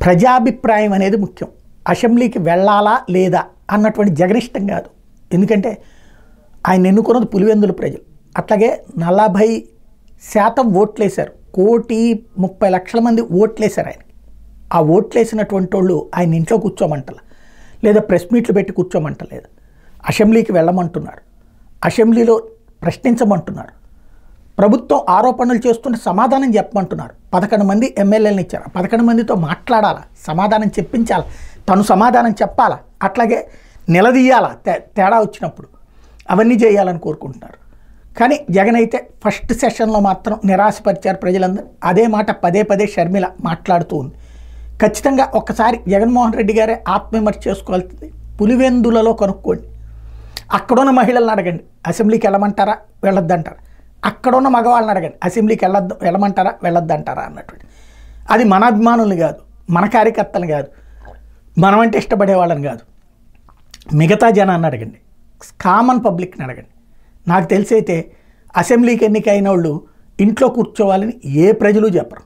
ప్రజాభిప్రాయం అనేది ముఖ్యం. అసెంబ్లీకి వెళ్ళాలా లేదా అన్నటువంటి జగనిష్టం కాదు. ఎందుకంటే ఆయన ఎన్నుకున్నది పులివెందుల ప్రజలు. అట్లాగే 40% ఓట్లేశారు. 1,30,00,000 మంది ఓట్లేశారు ఆయన. ఆ ఓట్లేసినటువంటి వాళ్ళు ఆయన ఇంట్లో కూర్చోమంటల, లేదా ప్రెస్ మీట్లు పెట్టి కూర్చోమంటలేదు. అసెంబ్లీకి వెళ్ళమంటున్నారు, అసెంబ్లీలో ప్రశ్నించమంటున్నారు, ప్రభుత్వం ఆరోపణలు చేస్తుంటే సమాధానం చెప్పమంటున్నారు. 11 మంది ఎమ్మెల్యేలను ఇచ్చారు. 11 మందితో మాట్లాడాలా, సమాధానం చెప్పించాలా, తను సమాధానం చెప్పాలా, అట్లాగే నిలదీయాలా తేడా వచ్చినప్పుడు, అవన్నీ చేయాలని కోరుకుంటున్నారు. కానీ జగన్ అయితే ఫస్ట్ సెషన్లో మాత్రం నిరాశపరిచారు ప్రజలందరూ. అదే మాట పదే పదే షర్మిల మాట్లాడుతూ ఉంది. ఖచ్చితంగా ఒక్కసారి జగన్మోహన్ రెడ్డి గారే ఆత్మవిమర్శ చేసుకోవాల్సింది. పులివెందులలో కనుక్కోండి, అక్కడున్న మహిళలను అడగండి అసెంబ్లీకి వెళ్ళమంటారా వెళ్ళొద్దంటారా, అక్కడున్న మగవాళ్ళని అడగండి అసెంబ్లీకి వెళ్ళమంటారా వెళ్ళొద్దంటారా అన్నటువంటి. అది మన అభిమానులు కాదు, మన కార్యకర్తలు కాదు, మనమంటే ఇష్టపడే వాళ్ళని కాదు, మిగతా జనాన్ని అడగండి, కామన్ పబ్లిక్ని అడగండి. నాకు తెలిసైతే అసెంబ్లీకి ఎన్నికైన వాళ్ళు ఇంట్లో కూర్చోవాలని ఏ ప్రజలు చెప్పరు.